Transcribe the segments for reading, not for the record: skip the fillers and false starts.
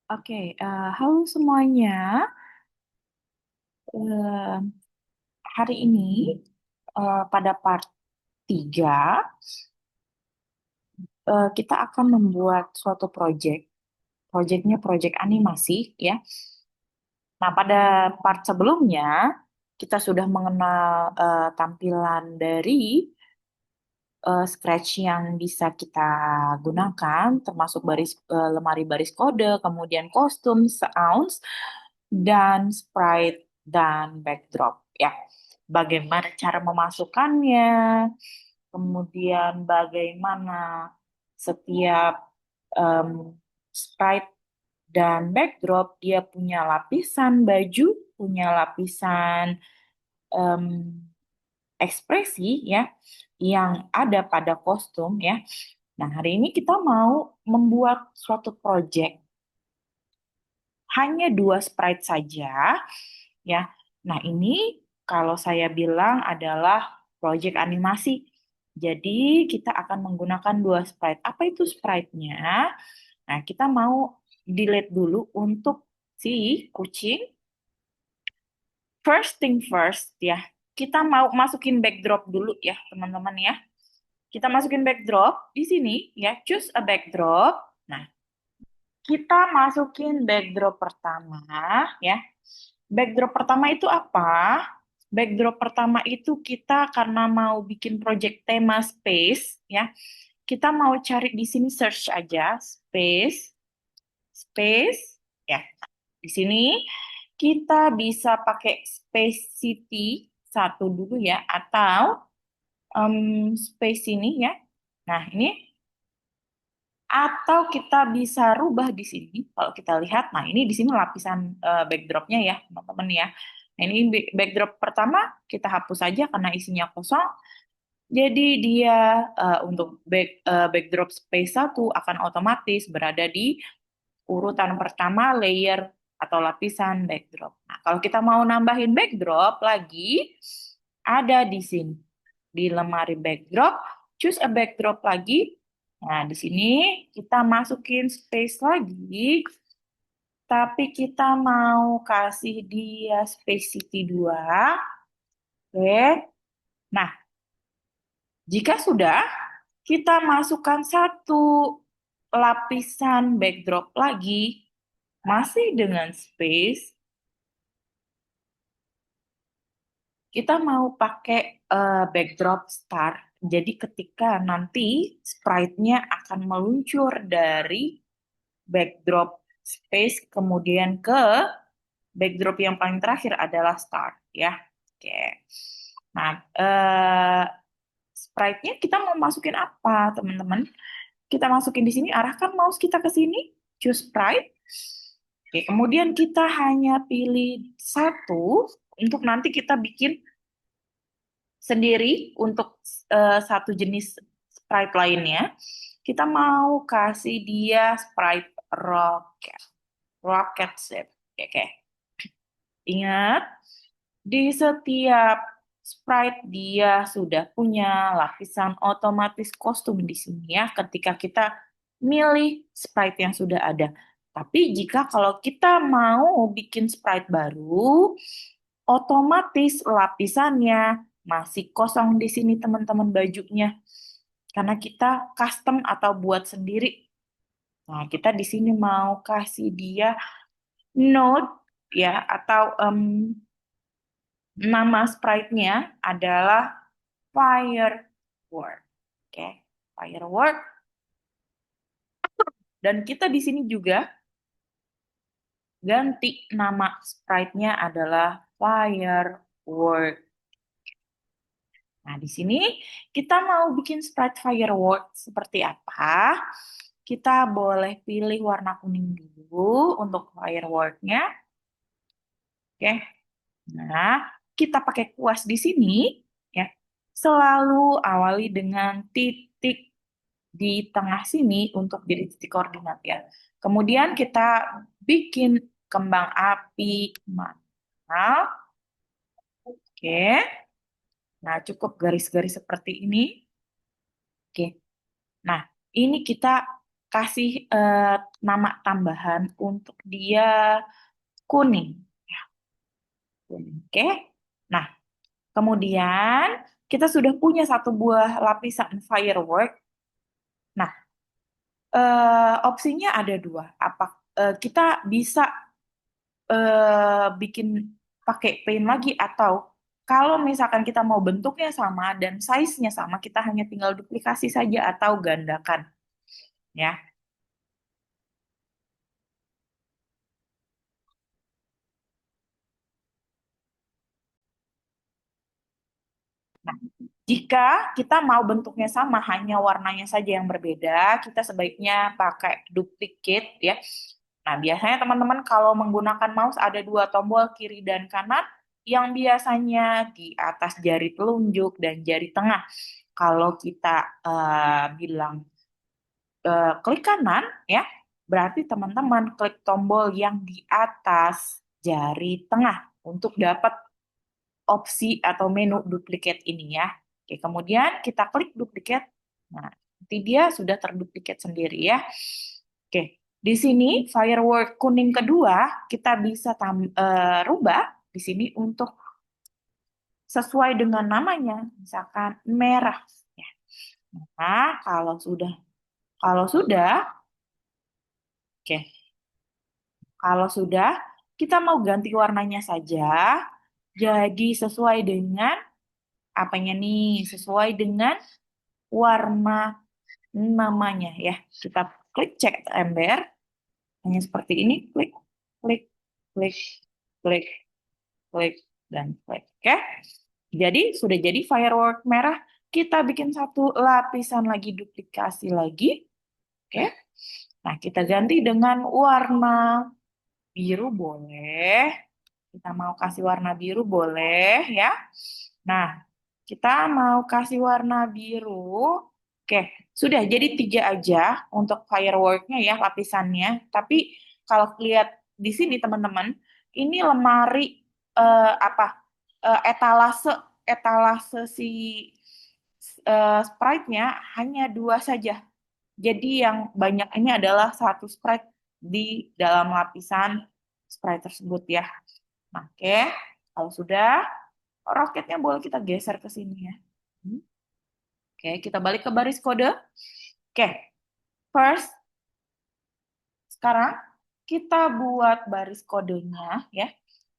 Oke, halo semuanya. Eh, Hari ini pada part 3 kita akan membuat suatu project. Projectnya project animasi ya. Nah, pada part sebelumnya kita sudah mengenal tampilan dari Scratch yang bisa kita gunakan, termasuk lemari baris kode, kemudian kostum, sounds, dan sprite dan backdrop ya. Bagaimana cara memasukkannya, kemudian bagaimana setiap em, sprite dan backdrop dia punya lapisan baju, punya lapisan em, ekspresi ya yang ada pada kostum ya. Nah, hari ini kita mau membuat suatu project hanya dua sprite saja ya. Nah, ini kalau saya bilang adalah project animasi. Jadi, kita akan menggunakan dua sprite. Apa itu sprite-nya? Nah, kita mau delete dulu untuk si kucing. First thing first ya. Kita mau masukin backdrop dulu ya, teman-teman ya. Kita masukin backdrop di sini ya, choose a backdrop. Nah, kita masukin backdrop pertama ya. Backdrop pertama itu apa? Backdrop pertama itu kita karena mau bikin project tema space ya. Kita mau cari di sini search aja space space ya. Di sini kita bisa pakai space city satu dulu ya atau space ini ya. Nah, ini atau kita bisa rubah di sini. Kalau kita lihat, nah ini di sini lapisan backdropnya ya, teman-teman ya. Nah, ini backdrop pertama kita hapus saja karena isinya kosong. Jadi dia untuk backdrop space satu akan otomatis berada di urutan pertama layer atau lapisan backdrop. Nah, kalau kita mau nambahin backdrop lagi, ada di sini. Di lemari backdrop, choose a backdrop lagi. Nah, di sini kita masukin space lagi, tapi kita mau kasih dia space city 2. Oke. Nah, jika sudah, kita masukkan satu lapisan backdrop lagi, masih dengan space. Kita mau pakai backdrop start. Jadi ketika nanti sprite-nya akan meluncur dari backdrop space kemudian ke backdrop yang paling terakhir adalah start ya. Oke. Nah, sprite-nya kita mau masukin apa, teman-teman? Kita masukin di sini, arahkan mouse kita ke sini, choose sprite. Oke, kemudian kita hanya pilih satu untuk nanti kita bikin sendiri untuk satu jenis sprite lainnya. Kita mau kasih dia sprite rocket. Rocket ship. Oke. Ingat, di setiap sprite dia sudah punya lapisan otomatis kostum di sini ya ketika kita milih sprite yang sudah ada. Tapi jika kalau kita mau bikin sprite baru, otomatis lapisannya masih kosong di sini teman-teman bajunya. Karena kita custom atau buat sendiri. Nah, kita di sini mau kasih dia node ya atau nama sprite-nya adalah firework. Oke, firework. Dan kita di sini juga ganti nama sprite-nya adalah firework. Nah, di sini kita mau bikin sprite firework seperti apa? Kita boleh pilih warna kuning dulu untuk firework-nya. Oke. Nah, kita pakai kuas di sini ya. Selalu awali dengan titik di tengah sini untuk jadi titik koordinat ya. Kemudian kita bikin kembang api manual. Oke. Nah, cukup garis-garis seperti ini. Oke. Nah, ini kita kasih nama tambahan untuk dia kuning. Kuning. Oke. Nah, kemudian kita sudah punya satu buah lapisan firework. Nah, opsinya ada dua. Apa kita bisa bikin pakai paint lagi atau kalau misalkan kita mau bentuknya sama dan size-nya sama, kita hanya tinggal duplikasi saja atau gandakan, ya. Nah, jika kita mau bentuknya sama, hanya warnanya saja yang berbeda, kita sebaiknya pakai duplicate, ya. Nah, biasanya teman-teman kalau menggunakan mouse ada dua tombol kiri dan kanan yang biasanya di atas jari telunjuk dan jari tengah. Kalau kita bilang klik kanan, ya, berarti teman-teman klik tombol yang di atas jari tengah untuk dapat opsi atau menu duplicate ini ya. Oke, kemudian kita klik duplicate. Nah, nanti dia sudah terduplikat sendiri ya. Oke, di sini firework kuning kedua kita bisa rubah di sini untuk sesuai dengan namanya, misalkan merah. Ya. Nah, kalau sudah, oke, kalau sudah kita mau ganti warnanya saja, jadi sesuai dengan apanya nih? Sesuai dengan warna namanya ya. Kita klik cek ember, hanya seperti ini, klik, klik, klik, klik, klik, dan klik. Oke, jadi sudah jadi firework merah. Kita bikin satu lapisan lagi, duplikasi lagi. Oke, nah kita ganti dengan warna biru boleh. Kita mau kasih warna biru boleh ya. Nah, kita mau kasih warna biru. Oke, sudah jadi tiga aja untuk fireworknya ya lapisannya. Tapi kalau lihat di sini teman-teman, ini lemari apa etalase etalase si sprite-nya hanya dua saja. Jadi yang banyak ini adalah satu sprite di dalam lapisan sprite tersebut ya. Nah, oke, kalau sudah, roketnya boleh kita geser ke sini ya. Hmm. Oke, kita balik ke baris kode. Oke, first, sekarang kita buat baris kodenya ya.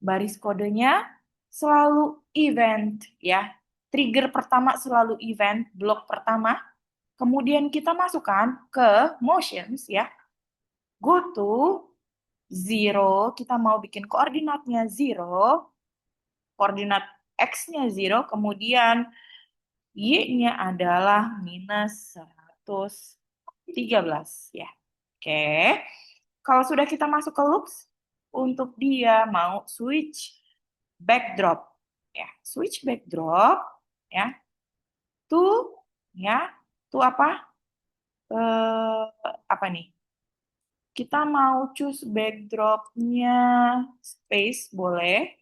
Baris kodenya selalu event ya. Trigger pertama selalu event, blok pertama. Kemudian kita masukkan ke motions ya. Go to zero, kita mau bikin koordinatnya zero, koordinat X-nya zero, kemudian Y-nya adalah minus 113 ya. Oke. Kalau sudah kita masuk ke loops, untuk dia mau switch backdrop ya. Switch backdrop ya. To ya. To apa? Apa nih? Kita mau choose backdropnya space boleh.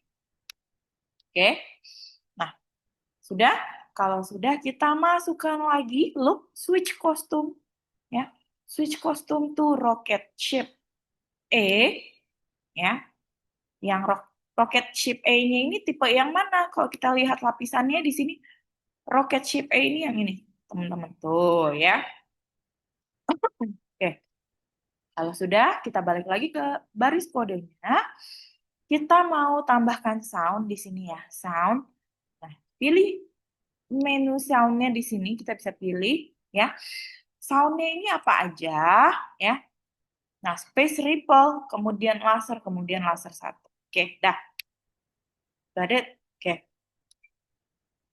Oke. Nah, sudah? Kalau sudah, kita masukkan lagi loop switch costume ya. Switch costume to rocket ship E ya. Yang rocket ship E-nya ini tipe yang mana? Kalau kita lihat lapisannya di sini, rocket ship E ini yang ini, teman-teman. Tuh ya. Oke, kalau sudah, kita balik lagi ke baris kodenya. Kita mau tambahkan sound di sini ya, sound. Nah, pilih menu soundnya di sini, kita bisa pilih ya. Soundnya ini apa aja ya. Nah, space ripple, kemudian laser satu. Oke, dah. Got it? Oke.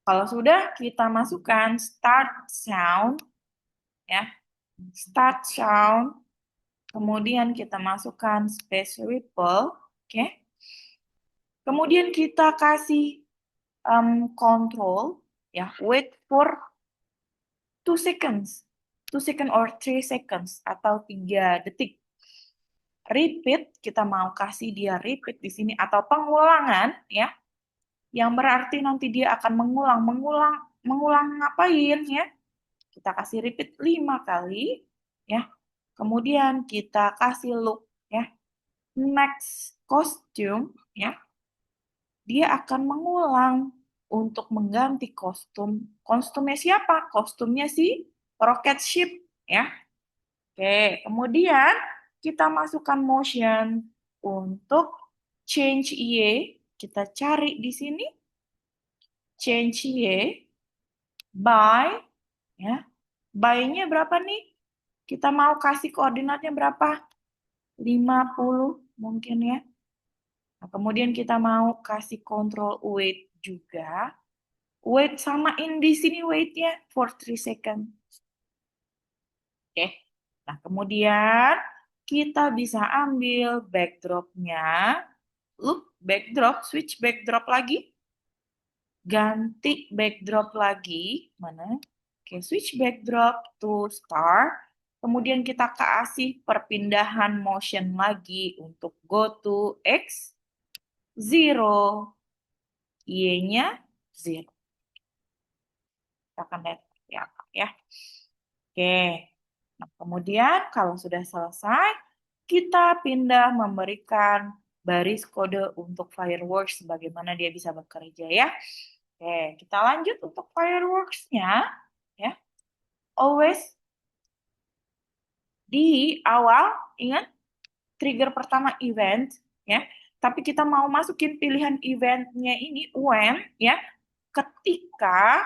Kalau sudah, kita masukkan start sound ya. Start sound. Kemudian kita masukkan space ripple. Oke. Kemudian kita kasih control ya. Wait for 2 seconds. 2 seconds or 3 seconds atau 3 detik. Repeat, kita mau kasih dia repeat di sini atau pengulangan ya. Yang berarti nanti dia akan mengulang ngapain ya. Kita kasih repeat 5 kali ya. Kemudian kita kasih look ya. Next costume ya, dia akan mengulang untuk mengganti kostum. Kostumnya siapa? Kostumnya si Rocket Ship ya. Oke, kemudian kita masukkan motion untuk change Y. Kita cari di sini change Y by ya. By-nya berapa nih? Kita mau kasih koordinatnya berapa? 50 mungkin ya. Nah, kemudian kita mau kasih control weight juga. Weight samain di sini weight-nya for 3 second. Oke. Nah, kemudian kita bisa ambil backdrop-nya. Look, backdrop, switch backdrop lagi. Ganti backdrop lagi. Mana? Oke, switch backdrop to star. Kemudian kita kasih perpindahan motion lagi untuk go to X, 0. Y-nya 0. Kita akan lihat seperti apa ya. Oke. Nah, kemudian kalau sudah selesai, kita pindah memberikan baris kode untuk fireworks bagaimana dia bisa bekerja ya. Oke, kita lanjut untuk fireworks-nya ya. Always di awal ingat trigger pertama event ya. Tapi kita mau masukin pilihan eventnya ini when ya. Ketika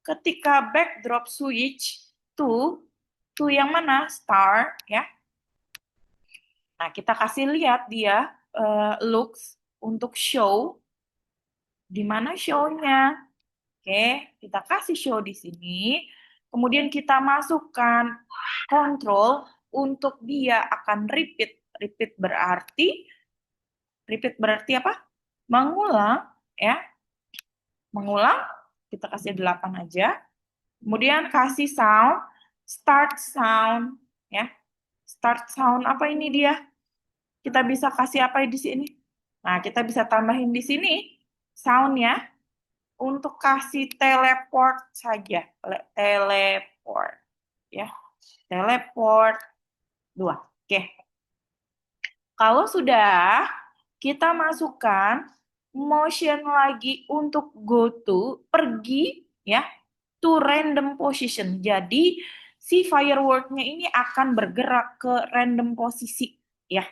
ketika backdrop switch to yang mana? Star ya. Nah, kita kasih lihat dia looks untuk show. Di mana show-nya? Oke, kita kasih show di sini. Kemudian kita masukkan control untuk dia akan repeat. Repeat berarti apa? Mengulang ya. Mengulang, kita kasih 8 aja. Kemudian kasih sound, start sound ya. Start sound apa ini dia? Kita bisa kasih apa di sini? Nah, kita bisa tambahin di sini sound-nya untuk kasih teleport saja. Teleport ya. Teleport 2. Oke. Kalau sudah, kita masukkan motion lagi untuk go to, pergi ya, to random position. Jadi si firework-nya ini akan bergerak ke random posisi ya,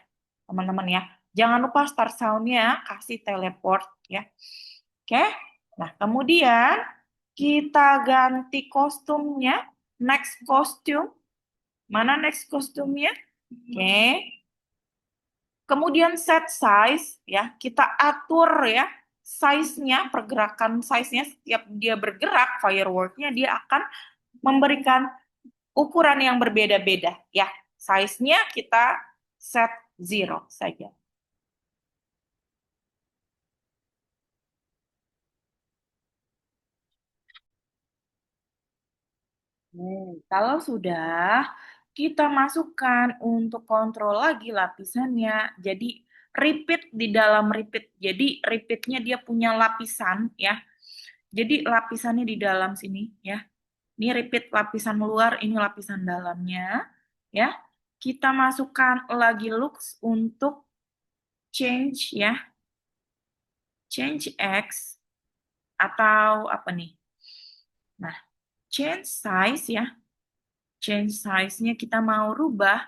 teman-teman ya. Jangan lupa start sound-nya kasih teleport ya. Oke. Nah, kemudian kita ganti kostumnya. Next costume. Mana next kostumnya? Oke. Kemudian set size ya, kita atur ya size-nya, pergerakan size-nya setiap dia bergerak firework-nya dia akan memberikan ukuran yang berbeda-beda ya. Size-nya kita set 0 saja. Kalau sudah, kita masukkan untuk kontrol lagi lapisannya. Jadi repeat di dalam repeat. Jadi repeatnya dia punya lapisan ya. Jadi lapisannya di dalam sini ya. Ini repeat lapisan luar, ini lapisan dalamnya ya. Kita masukkan lagi looks untuk change ya. Change X atau apa nih? Nah, change size ya. Change size-nya kita mau rubah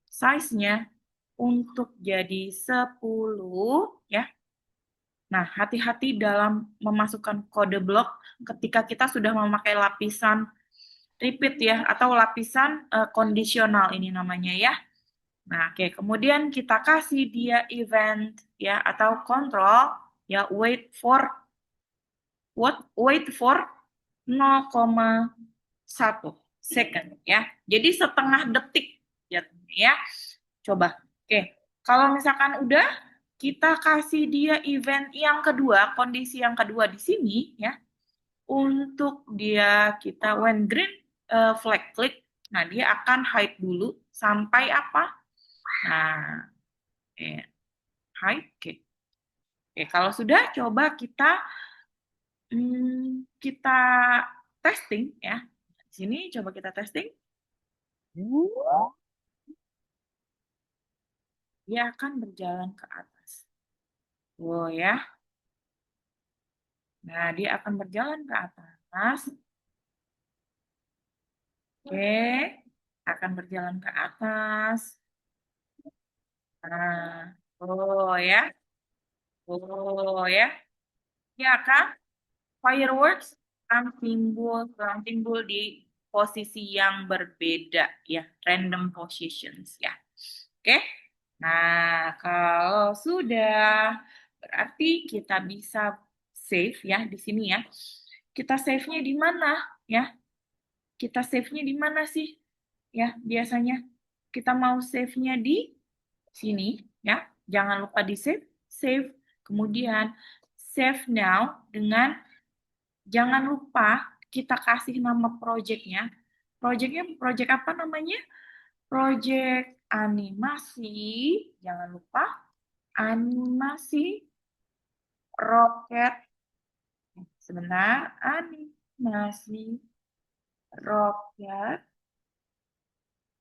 size-nya untuk jadi 10 ya. Nah, hati-hati dalam memasukkan kode blok ketika kita sudah memakai lapisan repeat ya atau lapisan kondisional ini namanya ya. Nah, oke, kemudian kita kasih dia event ya atau control ya wait for 0,1 second ya. Jadi setengah detik ya. Coba. Oke. Kalau misalkan udah kita kasih dia event yang kedua, kondisi yang kedua di sini ya. Untuk dia kita when green flag click, nah dia akan hide dulu sampai apa? Nah, hide. Oke. Oke, kalau sudah coba kita testing ya. Di sini coba kita testing. dia akan berjalan ke atas. Wow ya. Nah, dia akan berjalan ke atas. Oke, akan berjalan ke atas. Nah, oh ya, oh ya, ya kan? Fireworks akan timbul di posisi yang berbeda ya, random positions ya. Oke. Nah, kalau sudah berarti kita bisa save ya di sini ya. Kita save-nya di mana ya? Kita save-nya di mana sih? Ya, biasanya kita mau save-nya di sini ya. Jangan lupa di save, save, kemudian save now dengan jangan lupa kita kasih nama project-nya. Project-nya project apa namanya? Project animasi. Jangan lupa animasi roket. Sebentar, animasi roket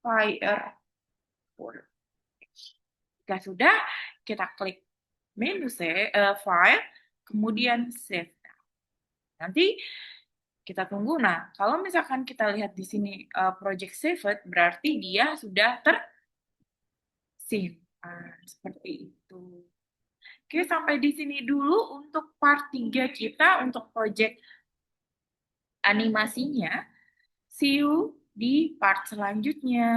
fire. Jika sudah, kita klik menu file, kemudian save. Nanti kita tunggu. Nah, kalau misalkan kita lihat di sini project saved, berarti dia sudah tersimpan. Seperti itu. Oke, sampai di sini dulu untuk part 3 kita untuk project animasinya. See you di part selanjutnya.